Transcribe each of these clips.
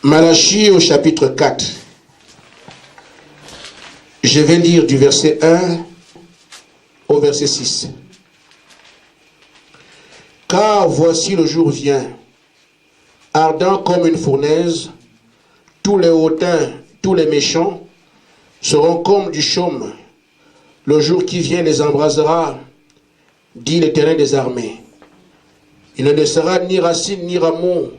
Malachie au chapitre 4. Je vais lire du verset 1 au verset 6. Car voici le jour vient, ardent comme une fournaise, tous les hautains, tous les méchants seront comme du chaume. Le jour qui vient les embrasera, dit l'Éternel des armées. Il ne laissera ni racine ni rameau,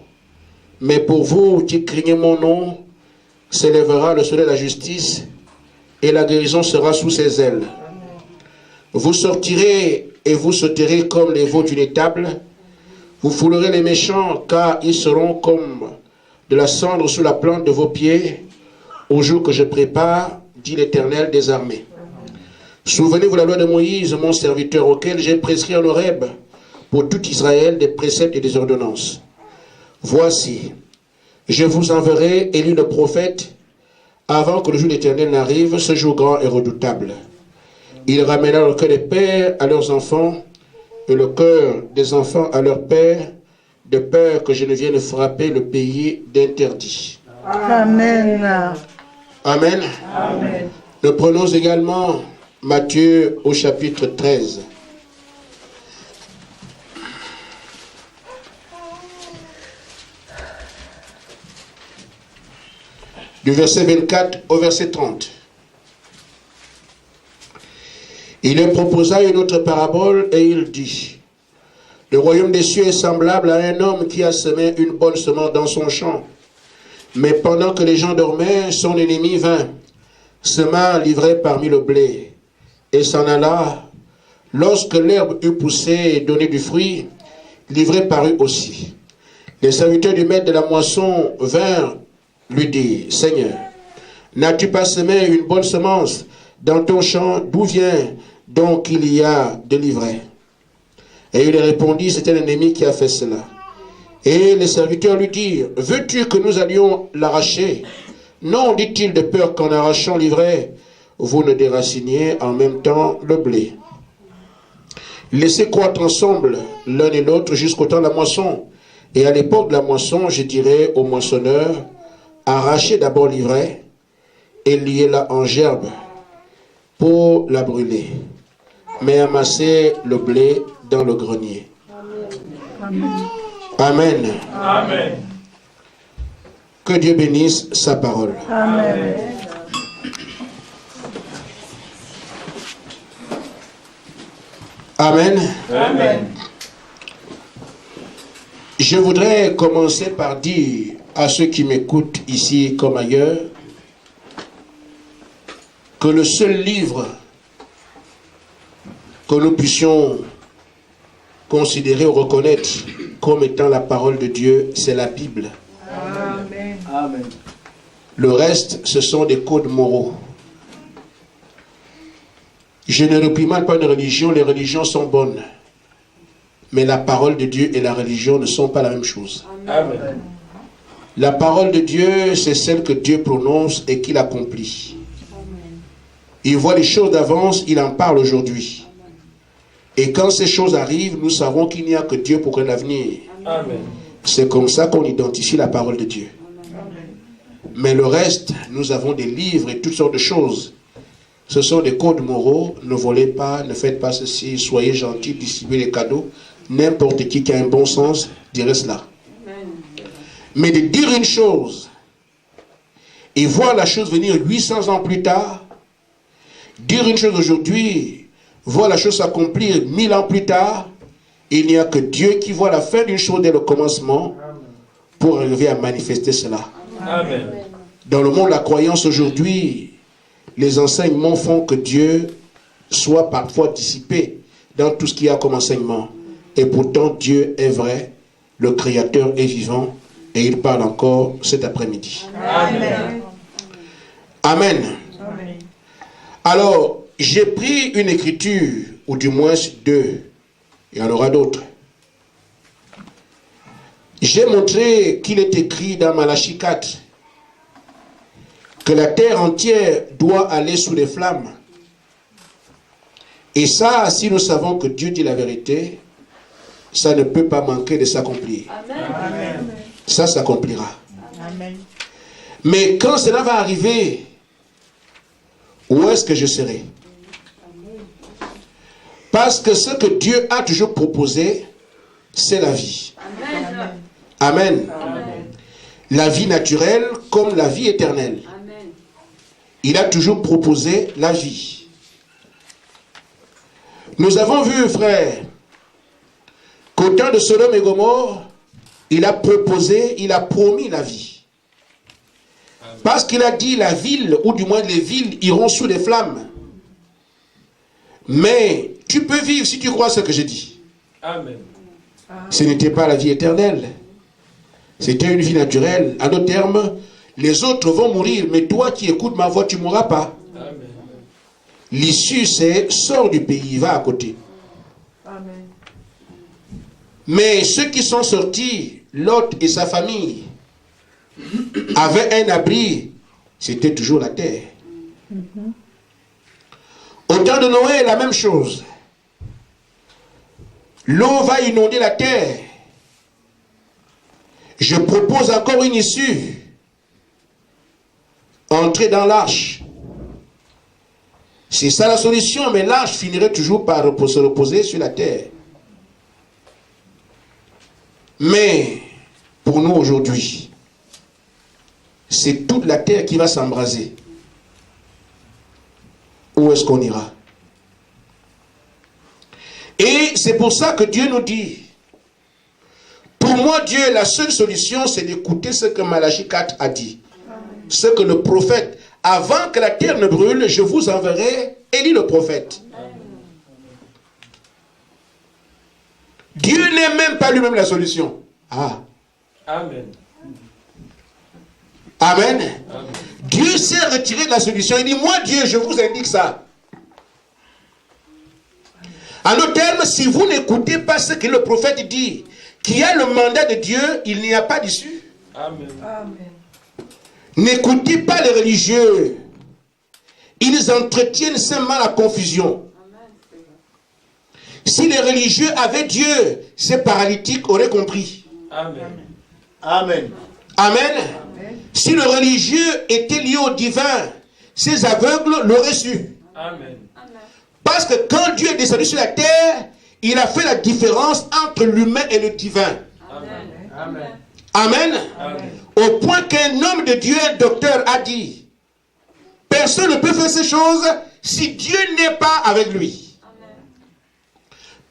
mais pour vous qui craignez mon nom, s'élèvera le soleil de la justice, et la guérison sera sous ses ailes. Vous sortirez et vous sauterez comme les veaux d'une étable. Vous foulerez les méchants, car ils seront comme de la cendre sous la plante de vos pieds, au jour que je prépare, dit l'Éternel des armées. Souvenez-vous la loi de Moïse, mon serviteur, auquel j'ai prescrit en Horeb, pour tout Israël, des préceptes et des ordonnances. Voici, je vous enverrai Élie le prophète, avant que le jour de l'Éternel n'arrive, ce jour grand et redoutable. Il ramènera le cœur des pères à leurs enfants, et le cœur des enfants à leurs pères, de peur que je ne vienne frapper le pays d'interdit. Amen. Amen. Amen. Nous prenons également Matthieu au chapitre 13. Du verset 24 au verset 30. Il leur proposa une autre parabole et il dit: le royaume des cieux est semblable à un homme qui a semé une bonne semence dans son champ. Mais pendant que les gens dormaient, son ennemi vint, sema livré parmi le blé, et s'en alla. Lorsque l'herbe eut poussé et donné du fruit, livré parut aussi. Les serviteurs du maître de la moisson vinrent lui dire: Seigneur, n'as-tu pas semé une bonne semence dans ton champ? D'où vient donc il y a de l'ivraie? Et il leur répondit: c'était l'ennemi qui a fait cela. Et les serviteurs lui dirent: veux-tu que nous allions l'arracher? Non, dit-il, de peur qu'en arrachant l'ivraie, vous ne déraciniez en même temps le blé. Laissez croître ensemble l'un et l'autre jusqu'au temps de la moisson. Et à l'époque de la moisson, je dirai au moissonneur: arrachez d'abord l'ivraie et liez-la en gerbe pour la brûler, mais amassez le blé dans le grenier. Amen. Amen. Amen. Que Dieu bénisse sa parole. Amen. Amen. Amen. Je voudrais commencer par dire à ceux qui m'écoutent ici comme ailleurs que le seul livre que nous puissions considérer ou reconnaître comme étant la parole de Dieu, c'est la Bible. Amen. Amen. Le reste, ce sont des codes moraux. Je ne réprimande pas une religion, les religions sont bonnes. Mais la parole de Dieu et la religion ne sont pas la même chose. Amen. La parole de Dieu, c'est celle que Dieu prononce et qu'il accomplit. Il voit les choses d'avance, il en parle aujourd'hui. Et quand ces choses arrivent, nous savons qu'il n'y a que Dieu pour l'avenir. Amen. C'est comme ça qu'on identifie la parole de Dieu. Mais le reste, nous avons des livres et toutes sortes de choses. Ce sont des codes moraux. Ne volez pas, ne faites pas ceci, soyez gentils, distribuez les cadeaux. N'importe qui a un bon sens dirait cela. Mais de dire une chose et voir la chose venir 800 ans plus tard, dire une chose aujourd'hui, voir la chose s'accomplir 1000 ans plus tard, il n'y a que Dieu qui voit la fin d'une chose dès le commencement pour arriver à manifester cela. Amen. Dans le monde de la croyance aujourd'hui, les enseignements font que Dieu soit parfois dissipé dans tout ce qu'il y a comme enseignement. Et pourtant, Dieu est vrai, le Créateur est vivant, et il parle encore cet après-midi. Amen. Amen. Amen. Alors, j'ai pris une écriture, ou du moins deux, il y en aura d'autres. J'ai montré qu'il est écrit dans Malachie 4 que la terre entière doit aller sous les flammes. Et ça, si nous savons que Dieu dit la vérité, ça ne peut pas manquer de s'accomplir. Amen. Ça s'accomplira. Amen. Mais quand cela va arriver, où est-ce que je serai? Parce que ce que Dieu a toujours proposé, c'est la vie. Amen. Amen. Amen. La vie naturelle comme la vie éternelle. Amen. Il a toujours proposé la vie. Nous avons vu, frère, qu'au temps de Sodome et Gomorrhe, il a proposé, il a promis la vie. Parce qu'il a dit la ville, ou du moins les villes, iront sous les flammes. Mais tu peux vivre si tu crois ce que je dis. Amen. Ce n'était pas la vie éternelle. C'était une vie naturelle. En d'autres termes, les autres vont mourir, mais toi qui écoutes ma voix, tu ne mourras pas. Amen. L'issue, c'est sors du pays, va à côté. Amen. Mais ceux qui sont sortis, Lot et sa famille, avaient un abri, c'était toujours la terre. Au temps de Noé, la même chose. L'eau va inonder la terre. Je propose encore une issue. Entrer dans l'arche. C'est ça la solution, mais l'arche finirait toujours par se reposer sur la terre. Mais, pour nous aujourd'hui, c'est toute la terre qui va s'embraser. Où est-ce qu'on ira? Et c'est pour ça que Dieu nous dit, pour moi Dieu, la seule solution, c'est d'écouter ce que Malachie 4 a dit. Ce que le prophète, avant que la terre ne brûle, je vous enverrai Élie le prophète. Dieu n'est même pas lui-même la solution. Ah. Amen. Amen. Amen. Dieu s'est retiré de la solution. Il dit, moi Dieu, je vous indique ça. En d'autres termes, si vous n'écoutez pas ce que le prophète dit, qui a le mandat de Dieu, il n'y a pas d'issue. Amen. Amen. N'écoutez pas les religieux. Ils entretiennent seulement la confusion. Si les religieux avaient Dieu, ces paralytiques auraient compris. Amen. Amen. Amen. Si le religieux était lié au divin, ces aveugles l'auraient su. Amen. Parce que quand Dieu est descendu sur la terre, il a fait la différence entre l'humain et le divin. Amen. Amen. Amen. Amen. Au point qu'un homme de Dieu, un docteur, a dit, personne ne peut faire ces choses si Dieu n'est pas avec lui.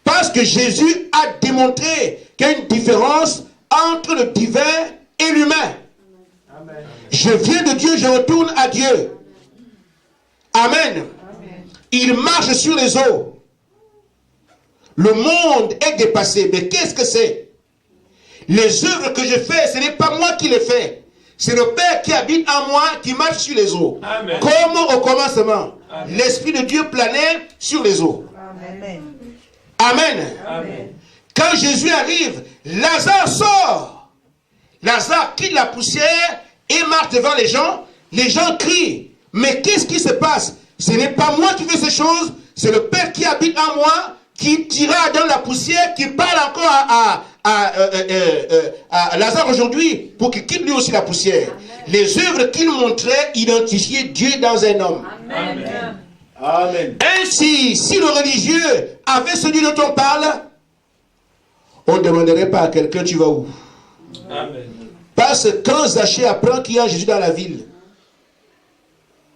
Parce que Jésus a démontré qu'il y a une différence entre le divin et l'humain. Amen. Je viens de Dieu, je retourne à Dieu. Amen. Il marche sur les eaux. Le monde est dépassé. Mais qu'est-ce que c'est? Les œuvres que je fais, ce n'est pas moi qui les fais. C'est le Père qui habite en moi, qui marche sur les eaux. Amen. Comme au commencement, Amen. l'Esprit de Dieu planait sur les eaux. Amen. Amen. Amen. Quand Jésus arrive, Lazare sort. Lazare quitte la poussière et marche devant les gens. Les gens crient. Mais qu'est-ce qui se passe? Ce n'est pas moi qui fais ces choses. C'est le Père qui habite en moi, qui tira dans la poussière, qui parle encore à Lazare aujourd'hui pour qu'il quitte lui aussi la poussière. Amen. Les œuvres qu'il montrait identifiaient Dieu dans un homme. Amen. Amen. Ainsi, si le religieux avait celui dont on parle, on ne demanderait pas à quelqu'un, tu vas où? Amen. Parce que quand Zachée apprend qu'il y a Jésus dans la ville,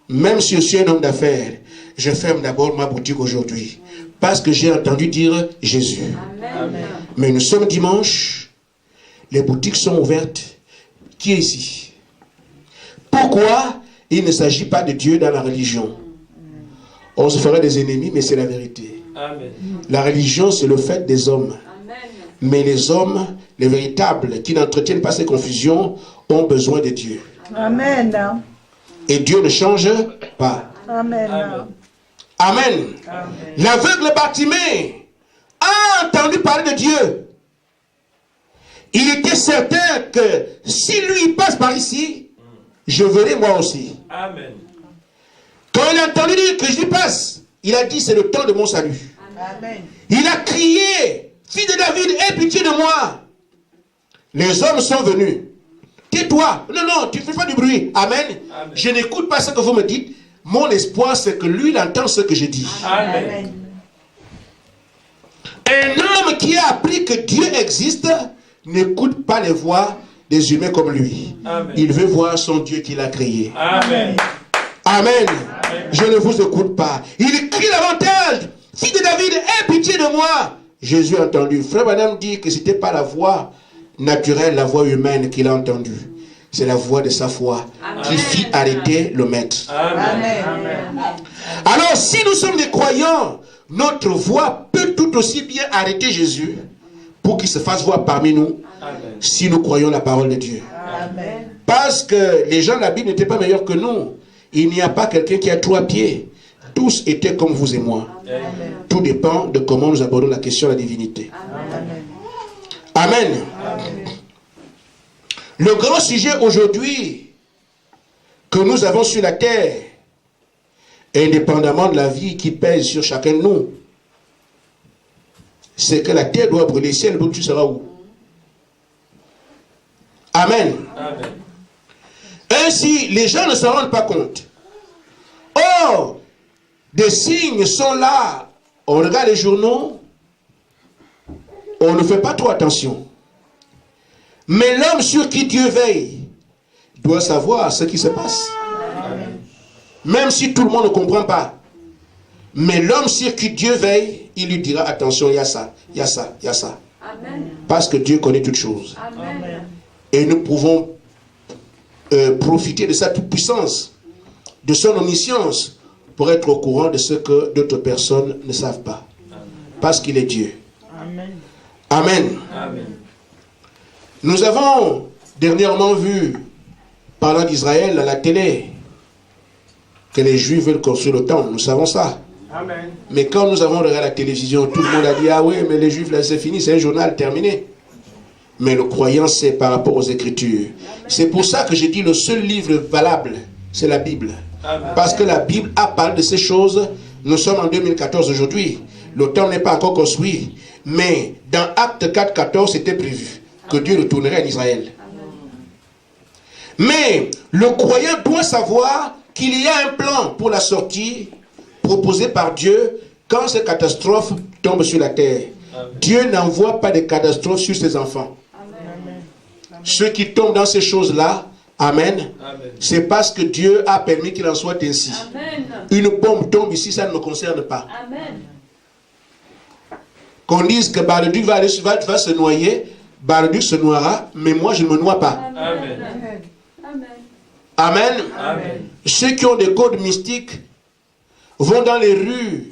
même si je suis un homme d'affaires, je ferme d'abord ma boutique aujourd'hui. Parce que j'ai entendu dire Jésus. Amen. Mais nous sommes dimanche, les boutiques sont ouvertes. Qui est ici? Pourquoi il ne s'agit pas de Dieu dans la religion? On se ferait des ennemis, mais c'est la vérité. Amen. La religion, c'est le fait des hommes. Mais les hommes, les véritables, qui n'entretiennent pas ces confusions, ont besoin de Dieu. Amen. Et Dieu ne change pas. Amen. Amen. Amen. L'aveugle Bartimée a entendu parler de Dieu. Il était certain que si lui passe par ici, je verrai moi aussi. Amen. Quand il a entendu dire que je passe, il a dit c'est le temps de mon salut. Amen. Il a crié, fils de David, aie pitié de moi. Les hommes sont venus. Tu tais-toi. Non, non, tu ne fais pas du bruit. Amen. Amen. Je n'écoute pas ce que vous me dites. Mon espoir, c'est que lui, il entend ce que je dis. Amen. Un homme qui a appris que Dieu existe n'écoute pas les voix des humains comme lui. Amen. Il veut voir son Dieu qu'il a créé. Amen. Amen. Je ne vous écoute pas. Il crie davantage. Fils de David, aie pitié de moi. Jésus a entendu. Frère Branham dit que ce n'était pas la voix naturelle, la voix humaine qu'il a entendue. C'est la voix de sa foi qui fit arrêter le maître. Amen. Alors, si nous sommes des croyants, notre voix peut tout aussi bien arrêter Jésus pour qu'il se fasse voir parmi nous, Amen. si nous croyons la parole de Dieu. Amen. Parce que les gens de la Bible n'étaient pas meilleurs que nous. Il n'y a pas quelqu'un qui a 3 pieds. Tous étaient comme vous et moi. Amen. Tout dépend de comment nous abordons la question de la divinité. Amen. Amen. Le grand sujet aujourd'hui que nous avons sur la terre, indépendamment de la vie qui pèse sur chacun de nous, c'est que la terre doit brûler. Si elle brûle, tu seras où? Amen. Amen. Ainsi, les gens ne se rendent pas compte. Or, des signes sont là. On regarde les journaux, on ne fait pas trop attention. Mais l'homme sur qui Dieu veille doit savoir ce qui se passe. Même si tout le monde ne comprend pas. Mais l'homme sur qui Dieu veille, il lui dira attention, il y a ça, il y a ça, il y a ça. Amen. Parce que Dieu connaît toutes choses. Amen. Et nous pouvons profiter de sa toute-puissance, de son omniscience, pour être au courant de ce que d'autres personnes ne savent pas. Parce qu'il est Dieu. Amen. Amen. Amen. Nous avons dernièrement vu, parlant d'Israël à la télé, que les Juifs veulent construire le temple. Nous savons ça. Amen. Mais quand nous avons regardé la télévision, tout le monde a dit, ah oui, mais les Juifs, là, c'est fini, c'est un journal terminé. Mais le croyant, c'est par rapport aux Écritures. C'est pour ça que j'ai dit le seul livre valable, c'est la Bible. Amen. Parce que la Bible a parlé de ces choses. Nous sommes en 2014 aujourd'hui. Le temple n'est pas encore construit. Mais dans Acte 4, 14, c'était prévu que Dieu retournerait en Israël. Mais le croyant doit savoir qu'il y a un plan pour la sortie proposé par Dieu quand ces catastrophes tombent sur la terre. Amen. Dieu n'envoie pas de catastrophes sur ses enfants. Amen. Ceux qui tombent dans ces choses-là, amen, Amen. c'est parce que Dieu a permis qu'il en soit ainsi. Amen. Une bombe tombe ici, ça ne me concerne pas. Amen. Qu'on dise que Barduc va se noyer, Barduc se noiera, mais moi je ne me noie pas. Amen. Amen. Amen. Amen. Ceux qui ont des codes mystiques vont dans les rues,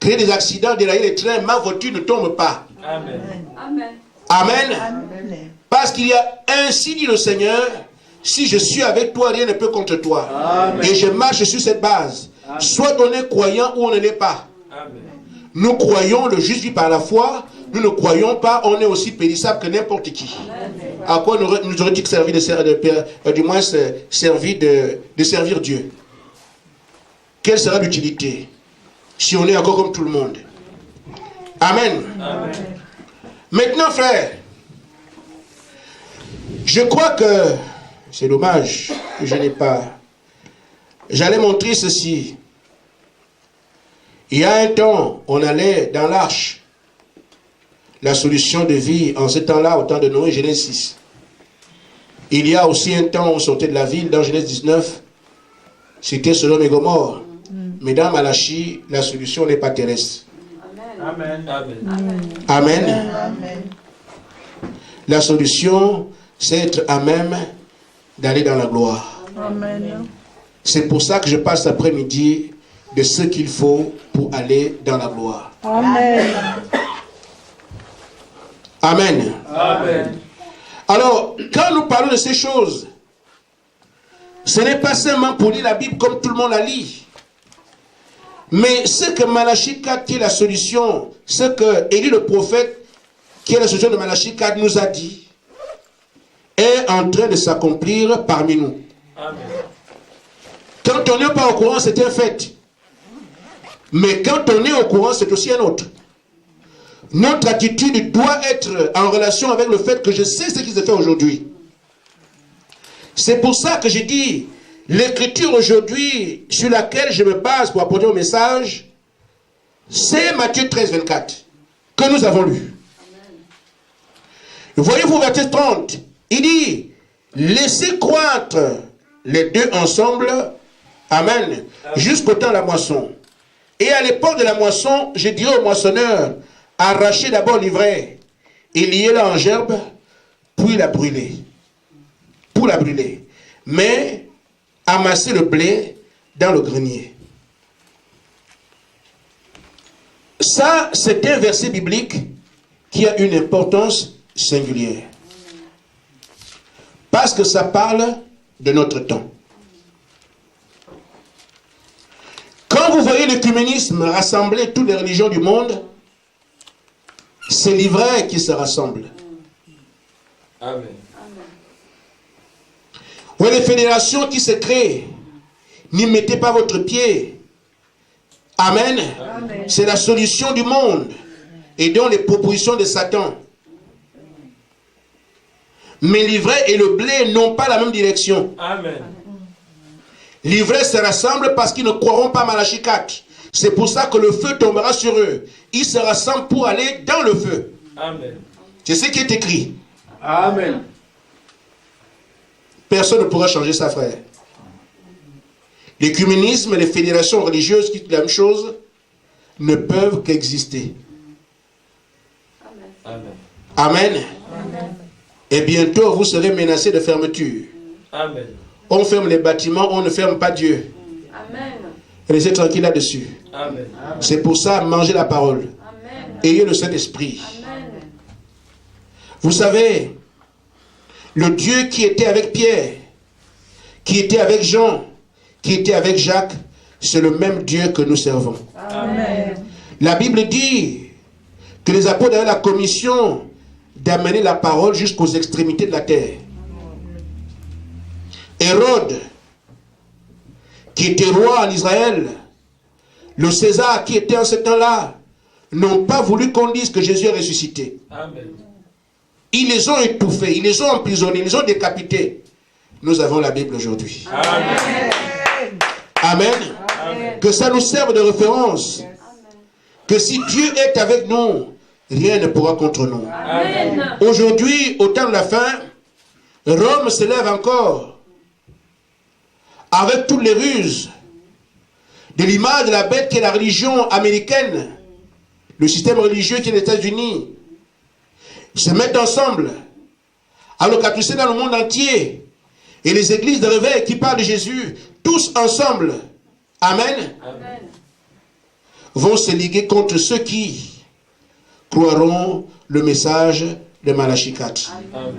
créer des accidents, dérailler les trains, ma voiture ne tombe pas. Amen. Amen. Amen. Amen. Parce qu'il y a ainsi dit le Seigneur, si je suis avec toi, rien ne peut contre toi. Amen. Et je marche sur cette base. Amen. Soit on est croyant ou on ne l'est pas. Amen. Nous croyons, le juste vit par la foi. Nous ne croyons pas, on est aussi périssable que n'importe qui. À quoi nous aurait-il servi de servir Dieu? Quelle sera l'utilité si on est encore comme tout le monde? Amen. Amen. Maintenant, frère, je crois que c'est dommage que je n'ai pas. J'allais montrer ceci. Il y a un temps, on allait dans l'arche. La solution de vie en ce temps-là, au temps de Noé, Genèse 6. Il y a aussi un temps où on sortait de la ville, dans Genèse 19, c'était Sodome et Gomorrhe. Mais dans Malachie, la solution n'est pas terrestre. Amen. Amen. Amen. Amen. La solution, c'est être à même d'aller dans la gloire. Amen. C'est pour ça que je passe l'après-midi de ce qu'il faut pour aller dans la gloire. Amen. Amen. Amen. Alors, quand nous parlons de ces choses, ce n'est pas seulement pour lire la Bible comme tout le monde la lit. Mais ce que Malachie 4 qui est la solution, ce que Élie le prophète, qui est la solution de Malachie 4 nous a dit, est en train de s'accomplir parmi nous. Amen. Quand on n'est pas au courant, c'est un fait. Mais quand on est au courant, c'est aussi un autre. Notre attitude doit être en relation avec le fait que je sais ce qui se fait aujourd'hui. C'est pour ça que j'ai dit, l'écriture aujourd'hui sur laquelle je me base pour apporter mon message, c'est Matthieu 13, 24, que nous avons lu. Voyez-vous, verset 30, il dit, laissez croître les deux ensemble, amen, jusqu'au temps de la moisson. Et à l'époque de la moisson, je dirai au moissonneur, arrachez d'abord l'ivraie, et liez-la en gerbe, puis la brûler. Pour la brûler. Mais amassez le blé dans le grenier. Ça, c'est un verset biblique qui a une importance singulière. Parce que ça parle de notre temps. Quand vous voyez l'écuménisme rassembler toutes les religions du monde, c'est l'ivraie qui se rassemble. Amen. Ou les fédérations qui se créent, n'y mettez pas votre pied. Amen. Amen. C'est la solution du monde et donc les propositions de Satan. Mais l'ivraie et le blé n'ont pas la même direction. Amen. L'ivraie se rassemble parce qu'ils ne croiront pas Malachie 4. C'est pour ça que le feu tombera sur eux. Ils se rassemblent pour aller dans le feu. Amen. C'est ce qui est écrit. Amen. Personne ne pourra changer ça, frère. L'écuménisme et les fédérations religieuses qui disent la même chose ne peuvent qu'exister. Amen. Amen. Et bientôt, vous serez menacés de fermeture. Amen. On ferme les bâtiments, on ne ferme pas Dieu. Amen. Restez tranquille là-dessus. Amen. C'est pour ça, mangez la parole. Amen. Ayez le Saint-Esprit. Amen. Vous savez, le Dieu qui était avec Pierre, qui était avec Jean, qui était avec Jacques, c'est le même Dieu que nous servons. Amen. La Bible dit que les apôtres avaient la commission d'amener la parole jusqu'aux extrémités de la terre. Hérode, qui était roi en Israël, le César qui était en ce temps-là, n'ont pas voulu qu'on dise que Jésus est ressuscité. Amen. Ils les ont étouffés, ils les ont emprisonnés, ils les ont décapités. Nous avons la Bible aujourd'hui. Amen. Amen. Amen. Que ça nous serve de référence. Que si Dieu est avec nous, rien ne pourra contre nous. Amen. Aujourd'hui, au temps de la fin, Rome se lève encore avec toutes les ruses de l'image de la bête qui est la religion américaine, le système religieux qui est les États-Unis, se mettent ensemble, alors qu'à tous dans le monde entier, et les églises de réveil qui parlent de Jésus, tous ensemble, amen, Amen. vont se liguer contre ceux qui croiront le message de Malachie 4. Amen.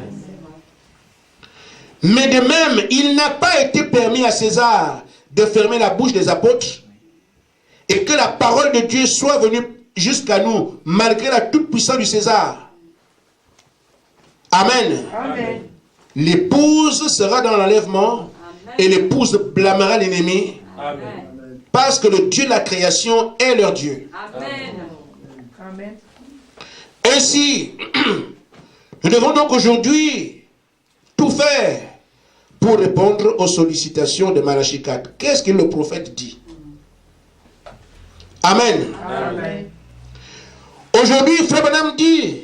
Mais de même, il n'a pas été permis à César de fermer la bouche des apôtres et que la parole de Dieu soit venue jusqu'à nous, malgré la toute-puissance du César. Amen. Amen. L'épouse sera dans l'enlèvement et l'épouse blâmera l'ennemi Amen. parce que le Dieu de la création est leur Dieu. Amen. Amen. Ainsi, nous devons donc aujourd'hui tout faire pour répondre aux sollicitations de Malachie 4. Qu'est-ce que le prophète dit? Amen. Amen. Aujourd'hui, Frère Branham dit,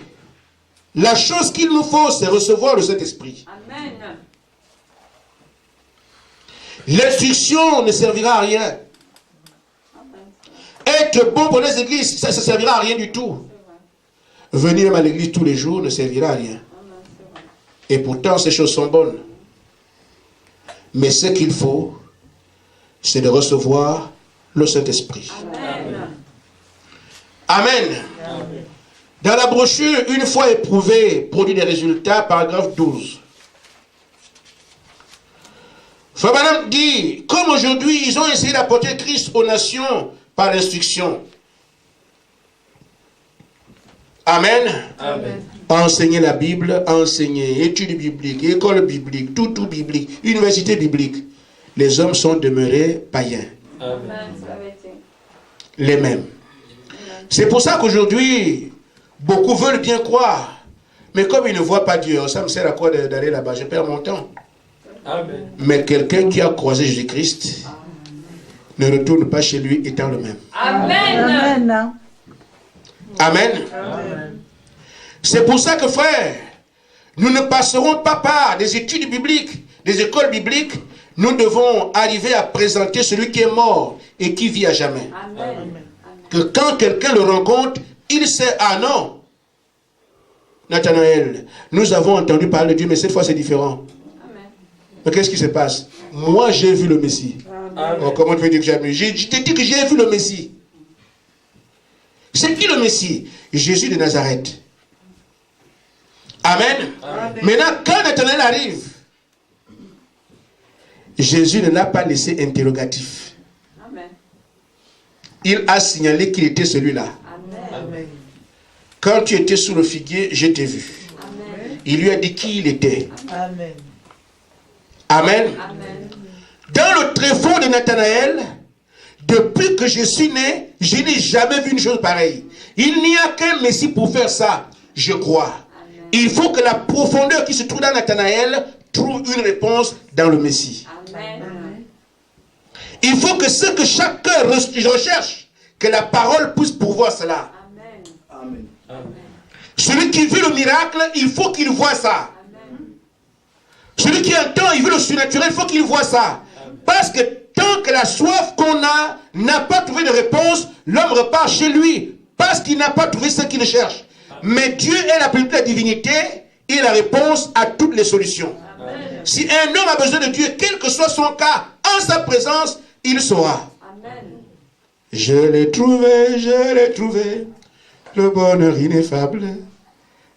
la chose qu'il nous faut, c'est recevoir le Saint-Esprit. Amen. L'instruction ne servira à rien. Être bon pour les églises, ça ne servira à rien du tout. Venir même à l'église tous les jours ne servira à rien. Et pourtant, ces choses sont bonnes. Mais ce qu'il faut, c'est de recevoir le Saint-Esprit. Amen. Amen. Dans la brochure, une fois éprouvé, produit des résultats, paragraphe 12. Frère Branham dit, comme aujourd'hui, ils ont essayé d'apporter Christ aux nations par l'instruction. Amen. Amen. Enseigner la Bible, enseigner, études bibliques, école biblique, tout biblique, université biblique. Les hommes sont demeurés païens. Amen. Amen. Ça avait été. Les mêmes. C'est pour ça qu'aujourd'hui, beaucoup veulent bien croire. Mais comme ils ne voient pas Dieu, ça me sert à quoi d'aller là-bas? Je perds mon temps. Amen. Mais quelqu'un qui a croisé Jésus-Christ ne retourne pas chez lui étant le même. Amen. Amen. Amen. Amen. C'est pour ça que, frère, nous ne passerons pas par des études bibliques, des écoles bibliques. Nous devons arriver à présenter celui qui est mort et qui vit à jamais. Amen. Que quand quelqu'un le rencontre, il sait, ah non, Nathanaël, nous avons entendu parler de Dieu, mais cette fois c'est différent. Amen. Mais qu'est-ce qui se passe? Moi j'ai vu le Messie. Amen. Oh, comment tu veux dire que j'ai vu? Je t'ai dit que j'ai vu le Messie. C'est qui le Messie? Jésus de Nazareth. Amen. Amen. Maintenant, quand Nathanaël arrive, Jésus ne l'a pas laissé interrogatif. Amen. Il a signalé qu'il était celui-là. Amen. Amen. Quand tu étais sous le figuier, je t'ai vu. Amen. Il lui a dit qui il était. Amen. Amen. Amen. Dans le tréfonds de Nathanaël, depuis que je suis né, je n'ai jamais vu une chose pareille. Il n'y a qu'un Messie pour faire ça, je crois. Il faut que la profondeur qui se trouve dans Nathanaël trouve une réponse dans le Messie. Amen. Il faut que ce que chaque cœur recherche, que la parole puisse pourvoir cela. Amen. Amen. Amen. Celui qui vit le miracle, il faut qu'il voit ça. Amen. Celui qui entend, il veut le surnaturel, il faut qu'il voit ça. Parce que tant que la soif qu'on a n'a pas trouvé de réponse, l'homme repart chez lui. Parce qu'il n'a pas trouvé ce qu'il cherche. Mais Dieu est la plénitude de la divinité et la réponse à toutes les solutions. Amen. Si un homme a besoin de Dieu, quel que soit son cas, en sa présence, il saura. Amen. Je l'ai trouvé, le bonheur ineffable.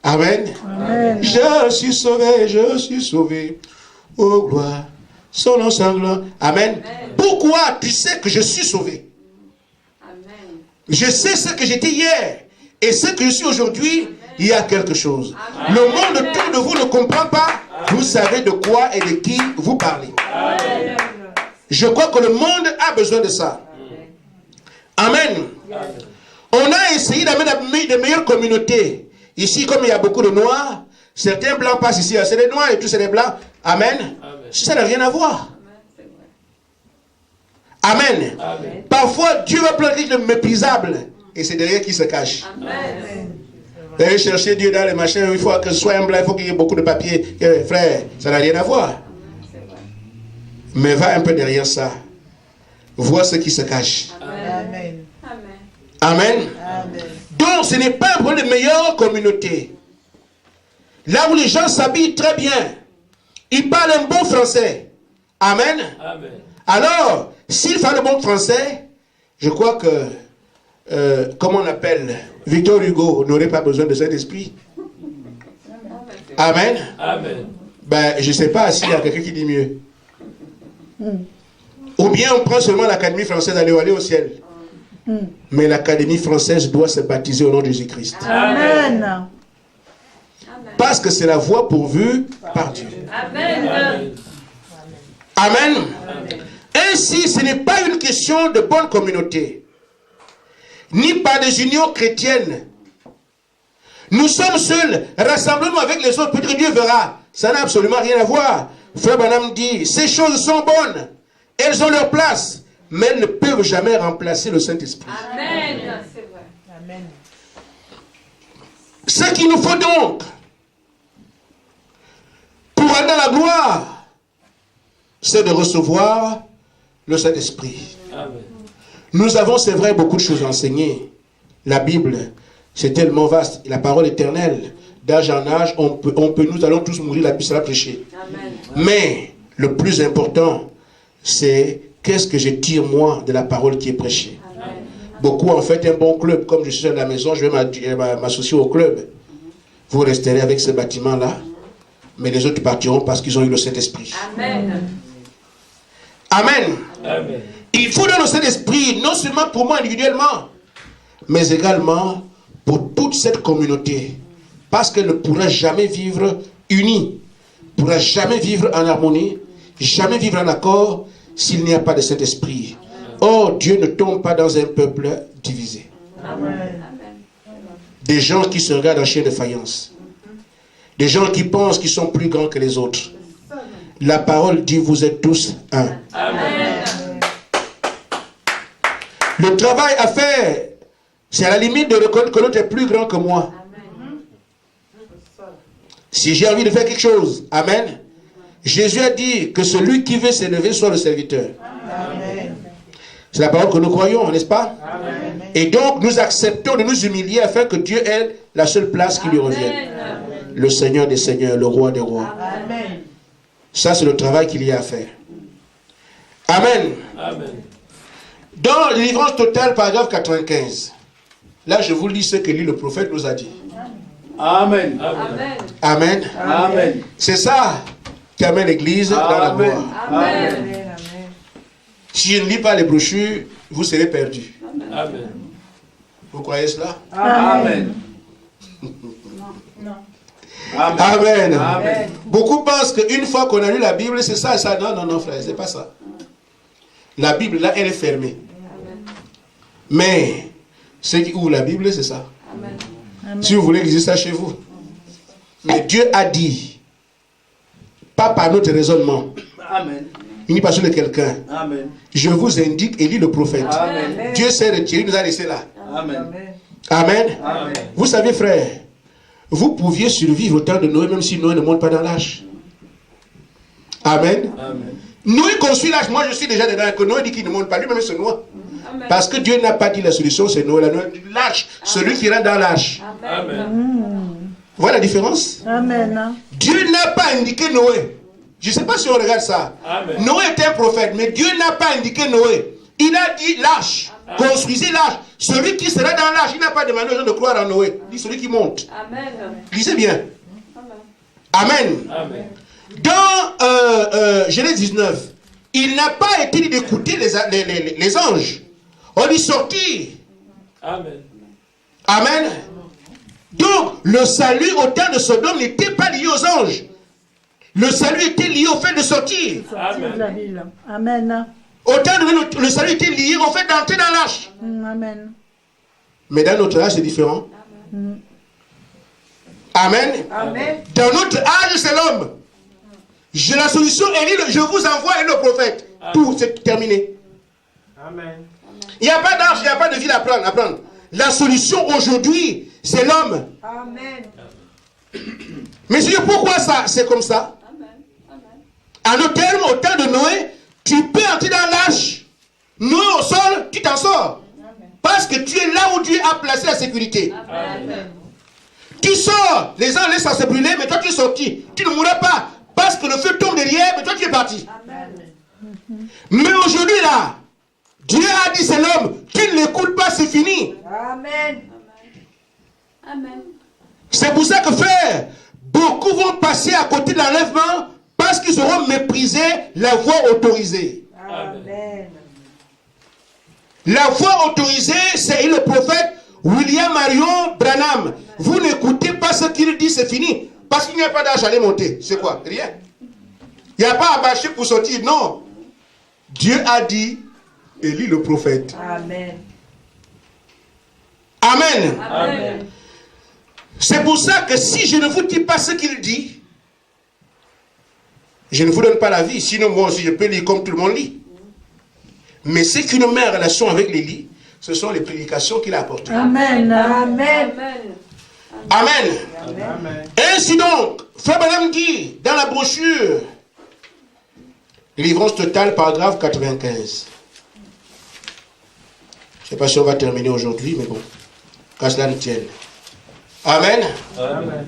Amen. Amen. Je suis sauvé. Oh gloire, son nom sanglant. Amen. Amen. Pourquoi tu sais que je suis sauvé? Amen. Je sais ce que j'étais hier. Et ce que je suis aujourd'hui, il y a quelque chose. Amen. Le monde autour de vous ne comprend pas. Vous savez de quoi et de qui vous parlez. Amen. Je crois que le monde a besoin de ça. Amen. On a essayé d'amener de meilleures communautés. Ici, comme il y a beaucoup de noirs, certains blancs passent ici. C'est des noirs et tous c'est des blancs. Amen. Ça n'a rien à voir. Amen. Amen. Parfois, Dieu va prendre quelque chose de méprisable. Et c'est derrière qui se cache. Amen. Vous allez chercher Dieu dans les machins. Il faut que ce soit un blanc. Il faut qu'il y ait beaucoup de papiers. Frère, ça n'a rien à voir. Mais va un peu derrière ça. Vois ce qui se cache. Amen. Amen. Amen. Amen. Donc, ce n'est pas un problème de meilleure communauté. Là où les gens s'habillent très bien, ils parlent un bon français. Amen. Amen. Alors, s'ils parlent un bon français, je crois que, comment on appelle, Victor Hugo n'aurait pas besoin de cet esprit. Amen. Amen. Ben, je ne sais pas s'il y a quelqu'un qui dit mieux. Ou bien on prend seulement l'Académie française, aller au ciel. Mais l'Académie française doit se baptiser au nom de Jésus-Christ. Amen. Parce que c'est la voie pourvue par Dieu. Amen. Amen. Ainsi, ce n'est pas une question de bonne communauté, ni par des unions chrétiennes. Nous sommes seuls, rassemblons-nous avec les autres, peut-être que Dieu verra. Ça n'a absolument rien à voir. Frère Branham dit, ces choses sont bonnes, elles ont leur place, mais elles ne peuvent jamais remplacer le Saint-Esprit. Amen. C'est vrai. Amen. Ce qu'il nous faut donc, pour aller dans la gloire, c'est de recevoir le Saint-Esprit. Amen. Nous avons, c'est vrai, beaucoup de choses à enseigner. La Bible, c'est tellement vaste. La parole éternelle, d'âge en âge, nous allons tous mourir, la Bible sera prêchée. Amen. Mais le plus important, c'est qu'est-ce que je tire moi de la parole qui est prêchée. Amen. Beaucoup en fait un bon club. Comme je suis à la maison, je vais m'associer au club. Vous resterez avec ce bâtiment-là, mais les autres partiront parce qu'ils ont eu le Saint-Esprit. Amen. Amen. Amen. Il faut dans le Saint-Esprit, non seulement pour moi individuellement, mais également pour toute cette communauté. Parce qu'elle ne pourra jamais vivre unie, ne pourra jamais vivre en harmonie, jamais vivre en accord s'il n'y a pas de Saint-Esprit. Or, Dieu ne tombe pas dans un peuple divisé. Amen. Des gens qui se regardent en chien de faïence. Des gens qui pensent qu'ils sont plus grands que les autres. La parole dit, vous êtes tous un. Amen. Le travail à faire, c'est à la limite de reconnaître que l'autre est plus grand que moi. Si j'ai envie de faire quelque chose, amen. Jésus a dit que celui qui veut s'élever soit le serviteur. Amen. C'est la parole que nous croyons, n'est-ce pas? Amen. Et donc, nous acceptons de nous humilier afin que Dieu ait la seule place qui lui revienne. Le Seigneur des Seigneurs, le Roi des Rois. Amen. Ça, c'est le travail qu'il y a à faire. Amen. Amen. Dans Délivrance totale, paragraphe 95, là, je vous lis ce que lit le prophète nous a dit. Amen. Amen. Amen. Amen. C'est ça qui amène l'Église dans la Amen. gloire. Amen. Si je ne lis pas les brochures, vous serez perdus. Amen. Vous croyez cela? Amen. Amen. Amen. Amen. Beaucoup pensent qu'une fois qu'on a lu la Bible, c'est ça et ça. Non, non, non, frère, c'est pas ça. La Bible, là, elle est fermée. Mais, ceux qui ouvrent la Bible, c'est ça. Amen. Si vous voulez que je dise ça chez vous. Mais Dieu a dit, pas par notre raisonnement, Amen. il n'est pas sur de quelqu'un. Amen. Je vous indique et lis le prophète. Amen. Dieu s'est retiré, il nous a laissé là. Amen. Amen. Amen. Vous savez, frère, vous pouviez survivre au temps de Noé, même si Noé ne monte pas dans l'âge. Amen. Amen. Noé construit l'âge. Moi, je suis déjà dedans. Que Noé dit qu'il ne monte pas. Lui-même se noie. Parce que Dieu n'a pas dit la solution, c'est Noé. L'âge, celui qui rentre dans l'âge. Amen. Voilà la différence. Amen. Dieu n'a pas indiqué Noé. Je ne sais pas si on regarde ça. Amen. Noé était un prophète, mais Dieu n'a pas indiqué Noé. Il a dit l'âge. Construisez l'âge. Celui qui sera dans l'âge, il n'a pas demandé aux gens de croire en Noé. Il dit celui qui monte. Amen. Lisez bien. Amen. Amen. Dans Genèse 19, il n'a pas été dit d'écouter les anges. On dit sortir. Amen. Amen. Donc, le salut au temps de Sodome n'était pas lié aux anges. Le salut était lié au fait de sortir. Sortir de la ville. Amen. Au temps de le salut était lié au fait d'entrer dans l'âge. Amen. Mais dans notre âge, c'est différent. Amen. Amen. Dans notre âge, c'est l'homme. J'ai la solution, je vous envoie et le prophète. Tout, c'est terminé. Amen. Il n'y a pas d'âge, il n'y a pas de ville à prendre. La solution aujourd'hui, c'est l'homme. Amen. Mais c'est pourquoi ça, c'est comme ça? À nos termes, au temps de Noé, tu peux entrer dans l'âge. Noé au sol, tu t'en sors. Parce que tu es là où Dieu a placé la sécurité. Amen. Tu sors, les gens laissent ça se brûler, mais toi tu es sorti. Tu ne mourras pas. Parce que le feu tombe derrière, mais toi tu es parti. Amen. Mais aujourd'hui là, Dieu a dit c'est l'homme. Tu ne l'écoutes pas, c'est fini. Amen. Amen. C'est pour ça que frère, beaucoup vont passer à côté de l'enlèvement parce qu'ils auront méprisé la voie autorisée. Amen. La voie autorisée, c'est le prophète William Marion Branham. Vous n'écoutez pas ce qu'il dit, c'est fini. Parce qu'il n'y a pas d'âge à aller monter. C'est quoi? Rien. Il n'y a pas à bâcher pour sortir. Non. Dieu a dit, Élie le prophète. Amen. Amen. Amen. C'est pour ça que si je ne vous dis pas ce qu'il dit, je ne vous donne pas la vie. Sinon, moi aussi, je peux lire comme tout le monde lit. Mais ce qui nous met en relation avec Élie, ce sont les prédications qu'il a apportées. Amen. Amen. Amen. Amen. Ainsi donc, Frère Branham dit dans la brochure, Délivrance totale, paragraphe 95. Je ne sais pas si on va terminer aujourd'hui, mais bon, qu'à cela ne tienne. Amen. Amen.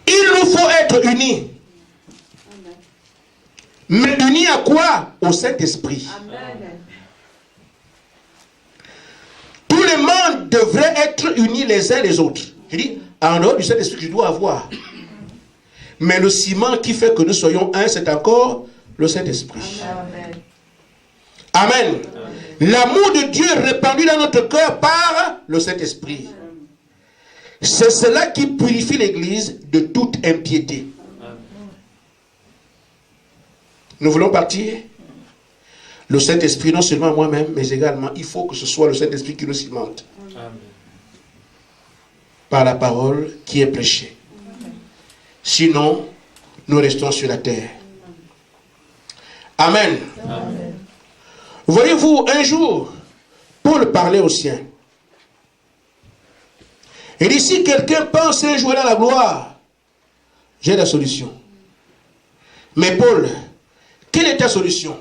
Il nous faut être unis. Mais unis à quoi? Au Saint-Esprit. Amen. Tous les membres devraient être unis les uns les autres. Je dis, en dehors du Saint-Esprit que je dois avoir. Mais le ciment qui fait que nous soyons un, c'est encore le Saint-Esprit. Amen. Amen. L'amour de Dieu répandu dans notre cœur par le Saint-Esprit. C'est cela qui purifie l'Église de toute impiété. Nous voulons partir. Le Saint-Esprit, non seulement moi-même, mais également, il faut que ce soit le Saint-Esprit qui nous cimente. Amen. par la parole qui est prêchée. Sinon, nous restons sur la terre. Amen. Amen. Voyez-vous, un jour, Paul parlait aux siens. Et dit, si quelqu'un pense un jour dans la gloire, j'ai la solution. Mais Paul, quelle est ta solution?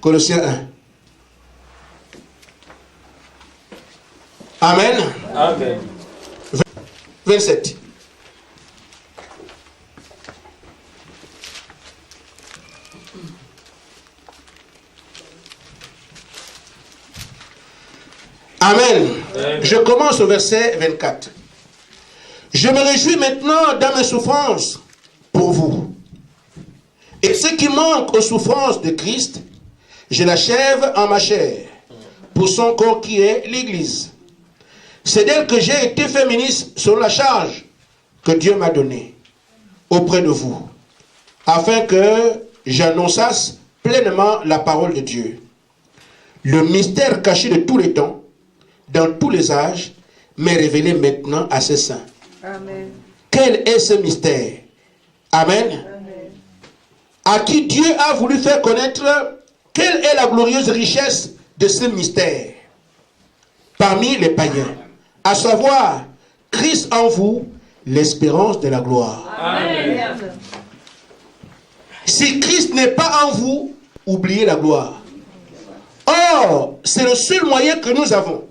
Colossiens 1. Amen. Amen. 27. Amen. Je commence au verset 24. Je me réjouis maintenant dans mes souffrances pour vous. Et ce qui manque aux souffrances de Christ, je l'achève en ma chair, pour son corps qui est l'Église. C'est d'elle que j'ai été fait ministre selon la charge que Dieu m'a donnée auprès de vous, afin que j'annonçasse pleinement la parole de Dieu. Le mystère caché de tous les temps, dans tous les âges, m'est révélé maintenant à ses saints. Amen. Quel est ce mystère? Amen. Amen. À qui Dieu a voulu faire connaître quelle est la glorieuse richesse de ce mystère parmi les païens, à savoir Christ en vous, l'espérance de la gloire. Amen. Si Christ n'est pas en vous, oubliez la gloire. Or, c'est le seul moyen que nous avons.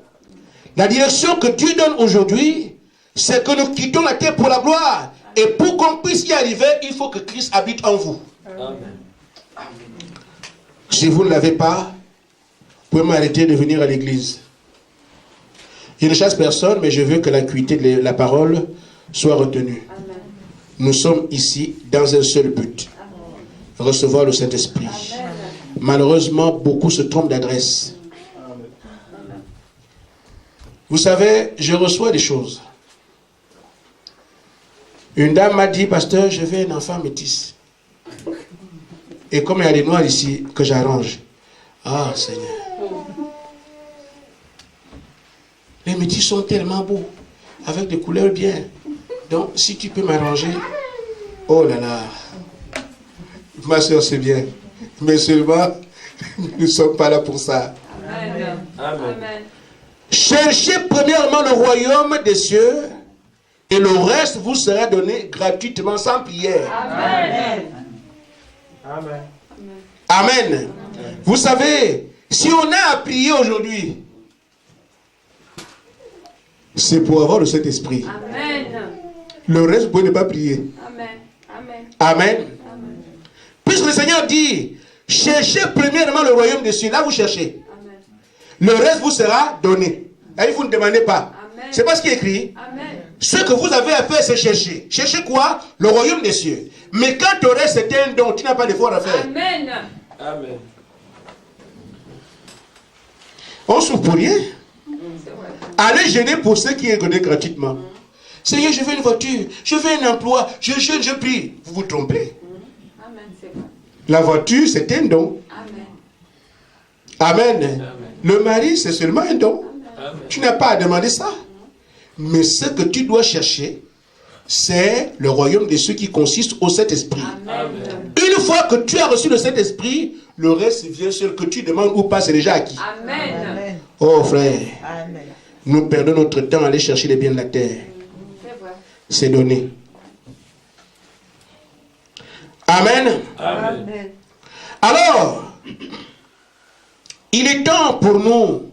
La direction que Dieu donne aujourd'hui, c'est que nous quittons la terre pour la gloire. Et pour qu'on puisse y arriver, il faut que Christ habite en vous. Amen. Si vous ne l'avez pas, vous pouvez m'arrêter de venir à l'église. Je ne chasse personne, mais je veux que l'acuité de la parole soit retenue. Amen. Nous sommes ici dans un seul but. Recevoir le Saint-Esprit. Amen. Malheureusement, beaucoup se trompent d'adresse. Vous savez, je reçois des choses. Une dame m'a dit, pasteur, je veux un enfant métis. Et comme il y a des noirs ici, que j'arrange. Ah, Seigneur. Les métis sont tellement beaux, avec des couleurs bien. Donc, si tu peux m'arranger, oh là là. Ma soeur, c'est bien. Mais seulement, nous ne sommes pas là pour ça. Amen. Amen. Cherchez premièrement le royaume des cieux et le reste vous sera donné gratuitement sans prière. Amen. Amen. Amen. Vous savez, si on a à prier aujourd'hui, c'est pour avoir le Saint-Esprit. Amen. Le reste, vous pouvez ne pas prier. Amen. Amen. Amen. Amen. Puisque le Seigneur dit, cherchez premièrement le royaume des cieux. Là, vous cherchez. Amen. Le reste vous sera donné. Et vous ne demandez pas. Amen. C'est pas ce qui est écrit. Amen. Ce que vous avez à faire, c'est chercher. Chercher quoi? Le royaume des cieux. Mais quand tu aurais c'est un don, tu n'as pas d'effort à faire. Amen. Amen. On souffre pour rien. C'est vrai. Allez gêner pour ceux qui est donné gratuitement. Seigneur, je veux une voiture, je veux un emploi, je prie. Vous vous trompez. Amen. C'est vrai. La voiture, c'est un don. Amen. Amen. Le mari, c'est seulement un don. Amen. Tu n'as pas à demander ça. Mais ce que tu dois chercher, c'est le royaume de ceux qui consiste au Saint-Esprit. Amen. Une fois que tu as reçu le Saint-Esprit, le reste vient seul, que tu demandes ou pas, c'est déjà acquis. Amen. Oh frère, Amen. nous perdons notre temps à aller chercher les biens de la terre. C'est vrai. C'est donné. Amen. Amen. Amen. Alors, il est temps pour nous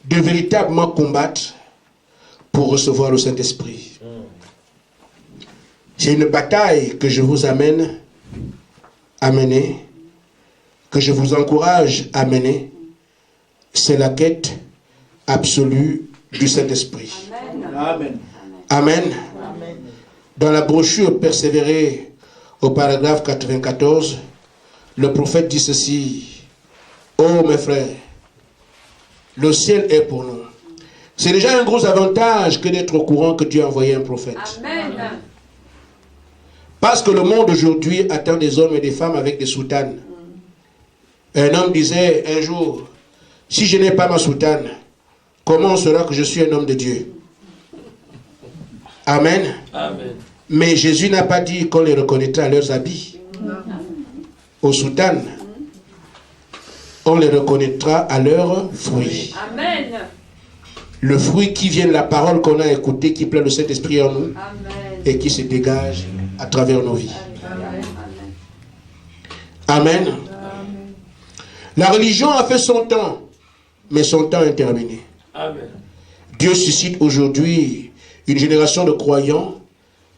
de véritablement combattre pour recevoir le Saint-Esprit. C'est une bataille que je vous amène à mener, que je vous encourage à mener. C'est la quête absolue du Saint-Esprit. Amen. Amen. Amen. Dans la brochure Persévérer au paragraphe 94, le prophète dit ceci: oh mes frères, le ciel est pour nous. C'est déjà un gros avantage que d'être au courant que Dieu a envoyé un prophète. Amen. Parce que le monde aujourd'hui attend des hommes et des femmes avec des soutanes. Un homme disait un jour, si je n'ai pas ma soutane, comment on saura que je suis un homme de Dieu? Amen. Amen. Mais Jésus n'a pas dit qu'on les reconnaîtra à leurs habits. Au Soudan, on les reconnaîtra à leurs fruits. Amen. Le fruit qui vient de la parole qu'on a écoutée, qui plaît le Saint-Esprit en nous Amen. et qui se dégage à travers nos vies. Amen. Amen. La religion a fait son temps, mais son temps est terminé. Amen. Dieu suscite aujourd'hui une génération de croyants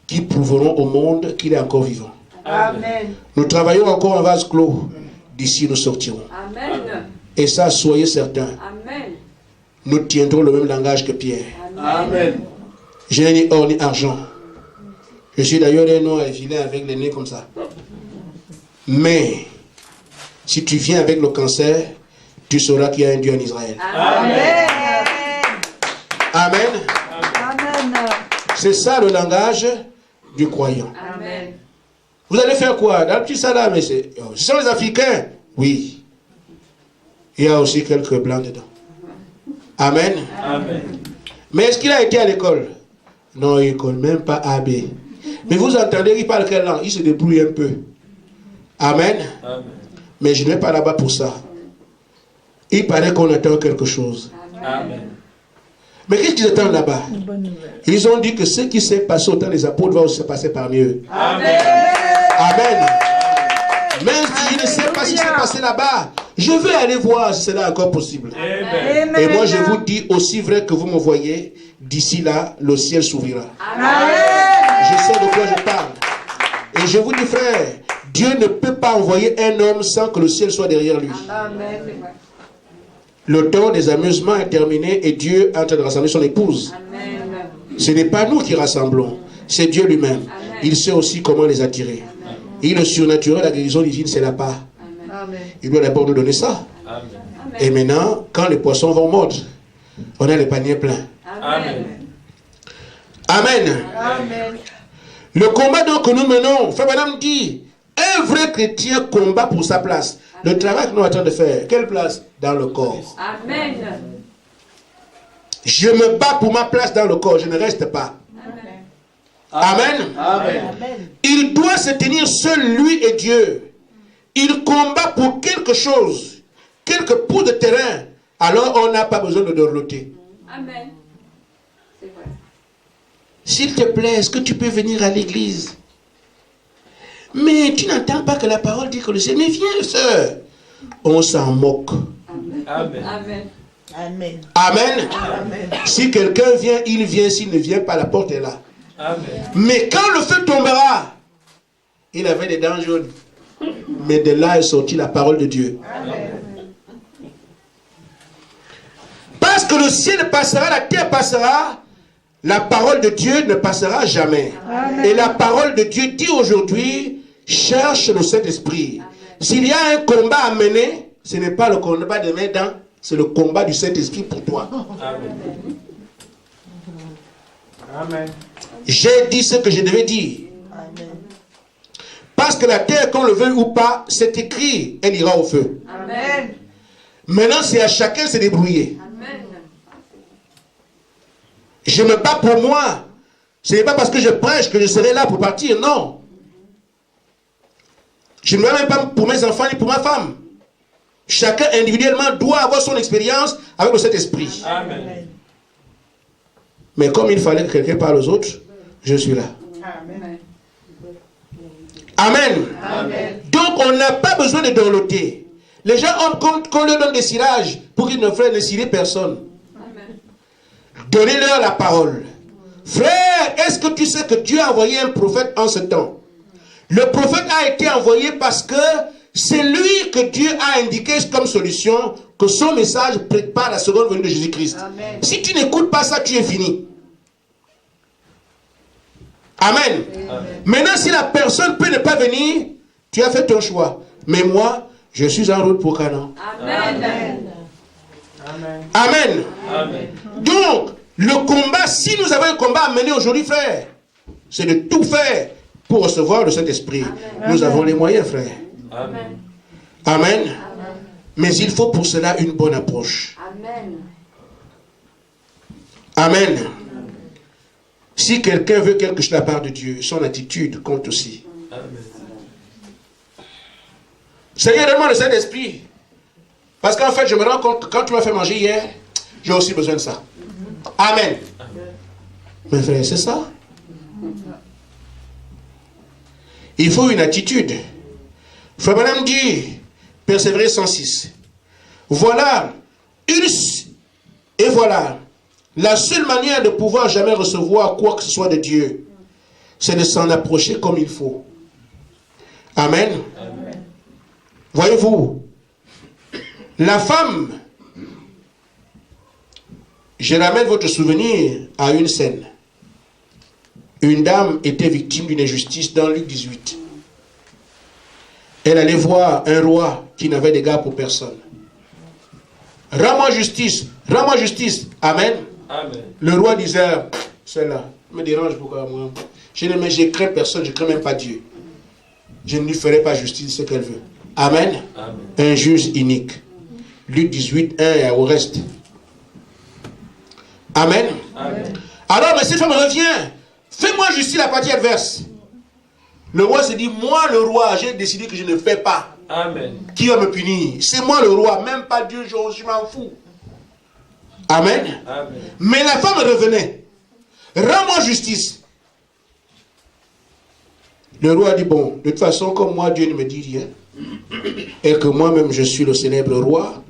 qui prouveront au monde qu'il est encore vivant. Amen. Nous travaillons encore en vase clos. D'ici, nous sortirons. Amen. Et ça, soyez certains, Amen. nous tiendrons le même langage que Pierre. Amen. Je n'ai ni or ni argent. Je suis d'ailleurs un noir et vilain avec les nez comme ça. Mais, si tu viens avec le cancer, tu sauras qu'il y a un Dieu en Israël. Amen. Amen. Amen. C'est ça le langage du croyant. Amen. Vous allez faire quoi? Dans le petit salam, mais ce sont les Africains. Oui. Il y a aussi quelques blancs dedans. Amen. Amen. Mais est-ce qu'il a été à l'école? Non, il ne connaît même pas AB. Mais vous entendez, il parle quelle langue? Il se débrouille un peu. Amen. Amen. Mais je ne vais pas là-bas pour ça. Il paraît qu'on attend quelque chose. Amen. Mais qu'est-ce qu'ils attendent là-bas? Une bonne nouvelle. Ils ont dit que ce qui s'est passé au temps des apôtres va aussi se passer parmi eux. Amen. Amen. Même si je ne sais pas ce qui s'est passé là-bas, je vais aller voir si c'est encore possible. Amen. Et moi, je vous dis, aussi vrai que vous me voyez, d'ici là, le ciel s'ouvrira. Je sais de quoi je parle. Et je vous dis, frère, Dieu ne peut pas envoyer un homme sans que le ciel soit derrière lui. Amen. Le temps des amusements est terminé et Dieu est en train de rassembler son épouse. Amen. Ce n'est pas nous qui rassemblons, c'est Dieu lui-même. Il sait aussi comment les attirer. Et le surnaturel, la guérison divine, c'est là-bas. Amen. Il doit d'abord nous donner ça. Amen. Et maintenant, quand les poissons vont mordre, on a les paniers pleins. Amen. Amen. Amen. Le combat donc que nous menons, frère madame dit, un vrai chrétien combat pour sa place. Le travail que nous sommes en train de faire, quelle place? Dans le corps. Amen. Je me bats pour ma place dans le corps, je ne reste pas. Amen. Amen. Il doit se tenir seul, lui et Dieu. Il combat pour quelque chose, quelques pouls de terrain. Alors on n'a pas besoin de dorloter. Amen. C'est vrai. S'il te plaît, est-ce que tu peux venir à l'église? Mais tu n'entends pas que la parole dit que le Seigneur vient, sœur. On s'en moque. Amen. Amen. Amen. Amen. Si quelqu'un vient, il vient. S'il ne vient pas, la porte est là. Amen. Mais quand le feu tombera, il avait des dents jaunes. Mais de là est sortie la parole de Dieu. Parce que le ciel passera, la terre passera, la parole de Dieu ne passera jamais. Amen. Et la parole de Dieu dit aujourd'hui, cherche le Saint-Esprit. S'il y a un combat à mener, ce n'est pas le combat de mes dents, c'est le combat du Saint-Esprit pour toi. Amen. Amen. J'ai dit ce que je devais dire. Amen. Parce que la terre, qu'on le veuille ou pas, c'est écrit, elle ira au feu. Amen. Maintenant, c'est à chacun de se débrouiller. Amen. Je me bats pour moi. Ce n'est pas parce que je prêche que je serai là pour partir, non. Je ne me bats même pas pour mes enfants ni pour ma femme. Chacun individuellement doit avoir son expérience avec le Saint-Esprit. Amen. Mais comme il fallait que quelqu'un parle aux autres, je suis là. Amen. Amen. Amen. Donc on n'a pas besoin de dorloter. Les gens ont compte qu'on leur donne des cilages pour qu'ils ne fassent ne cirer personne. Amen. Donnez-leur la parole. Frère, est-ce que tu sais que Dieu a envoyé un prophète en ce temps? Le prophète a été envoyé parce que c'est lui que Dieu a indiqué comme solution que son message prépare la seconde venue de Jésus-Christ. Amen. Si tu n'écoutes pas ça, tu es fini. Amen. Maintenant, si la personne peut ne pas venir, tu as fait ton choix. Mais moi, je suis en route pour Canaan. Amen. Amen. Amen. Amen. Donc, le combat, si nous avons un combat à mener aujourd'hui, frère, c'est de tout faire pour recevoir le Saint-Esprit. Nous avons les moyens, frère. Amen. Amen. Mais il faut pour cela une bonne approche. Amen. Amen. Si quelqu'un veut quelque chose de la part de Dieu, son attitude compte aussi. Amen. Seigneur, donne-moi le Saint-Esprit. Parce qu'en fait, je me rends compte que quand tu m'as fait manger hier, j'ai aussi besoin de ça. Amen. Mes frères, c'est ça. Il faut une attitude. Frère Branham dit, persévérer 106. Voilà, voilà, la seule manière de pouvoir jamais recevoir quoi que ce soit de Dieu, c'est de s'en approcher comme il faut. Amen. Amen. Voyez-vous, la femme, je ramène votre souvenir à une scène. Une dame était victime d'une injustice dans Luc 18. Elle allait voir un roi qui n'avait d'égard pour personne. Rends-moi justice, rends-moi justice. Amen. Amen. Le roi disait, celle-là me dérange pourquoi moi. Je crains personne, je ne crains même pas Dieu. Je ne lui ferai pas justice ce qu'elle veut. Amen. Amen. Un juge unique. Luc 18, 1 et au reste. Amen. Amen. Alors, mais cette femme revient. Fais-moi justice la partie adverse. Le roi se dit, moi le roi, j'ai décidé que je ne fais pas. Amen. Qui va me punir? C'est moi le roi, même pas Dieu, je m'en fous. Amen. Amen. Mais la femme revenait. Rends-moi justice. Le roi dit, bon, de toute façon, comme moi, Dieu ne me dit rien, et que moi-même je suis le célèbre roi,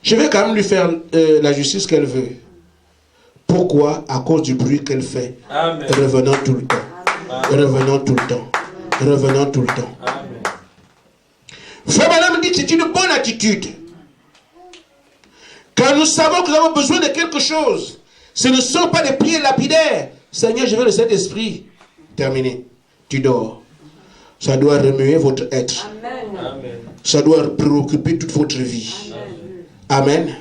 je vais quand même lui faire la justice qu'elle veut. Pourquoi? À cause du bruit qu'elle fait. Amen. Revenant tout le temps. Amen. Revenant tout le temps. Revenant tout le temps. Amen. Frère Madame dit que c'est une bonne attitude. Quand nous savons que nous avons besoin de quelque chose, ce ne sont pas des prières lapidaires. Seigneur, je veux le Saint-Esprit. Terminé. Tu dors. Ça doit remuer votre être. Amen. Ça doit préoccuper toute votre vie. Amen.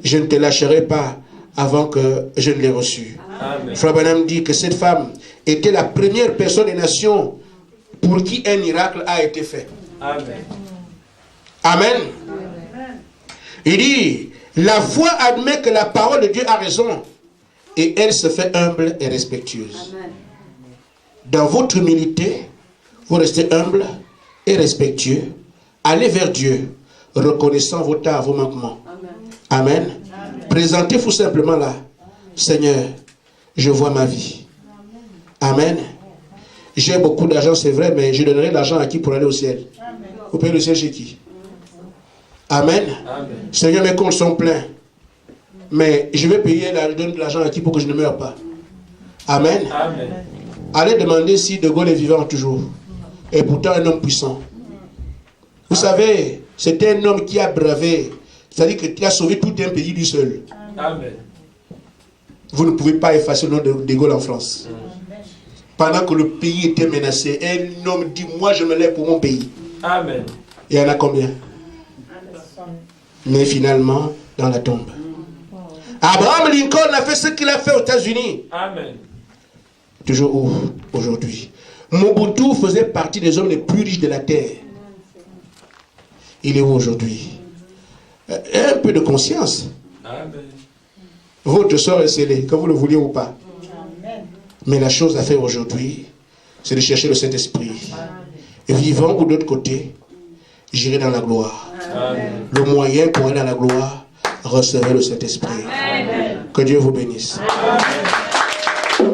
Je ne te lâcherai pas avant que je ne l'ai reçu. Amen. Frère Branham dit que cette femme était la première personne des nations pour qui un miracle a été fait. Amen. Amen. Il dit, la foi admet que la parole de Dieu a raison et elle se fait humble et respectueuse. Amen. Dans votre humilité, vous restez humble et respectueux. Allez vers Dieu, reconnaissant vos torts, vos manquements. Amen. Amen. Présentez-vous simplement là. Seigneur, je vois ma vie. Amen. J'ai beaucoup d'argent, c'est vrai, mais je donnerai l'argent à qui pour aller au ciel? Vous payez le ciel chez qui? Amen. Amen. Seigneur, mes comptes sont pleins. Mais je vais payer, je donne l'argent à qui pour que je ne meure pas? Amen. Amen. Allez demander si De Gaulle est vivant toujours. Et pourtant un homme puissant. Vous savez, c'était un homme qui a bravé. C'est-à-dire qu'il a sauvé tout un pays lui seul. Amen. Vous ne pouvez pas effacer le nom de De Gaulle en France. Pendant que le pays était menacé, un homme dit, moi je me lève pour mon pays. Amen. Il y en a combien? Mais finalement, dans la tombe. Abraham Lincoln a fait ce qu'il a fait aux États-Unis. Amen. Toujours où? Aujourd'hui. Mobutu faisait partie des hommes les plus riches de la terre. Il est où aujourd'hui? Un peu de conscience. Amen. Votre sort est scellé, que vous le vouliez ou pas. Mais la chose à faire aujourd'hui, c'est de chercher le Saint-Esprit. Vivant ou d'autre côté, j'irai dans la gloire. Amen. Le moyen pour aller dans la gloire, recevez le Saint-Esprit. Que Dieu vous bénisse. Amen.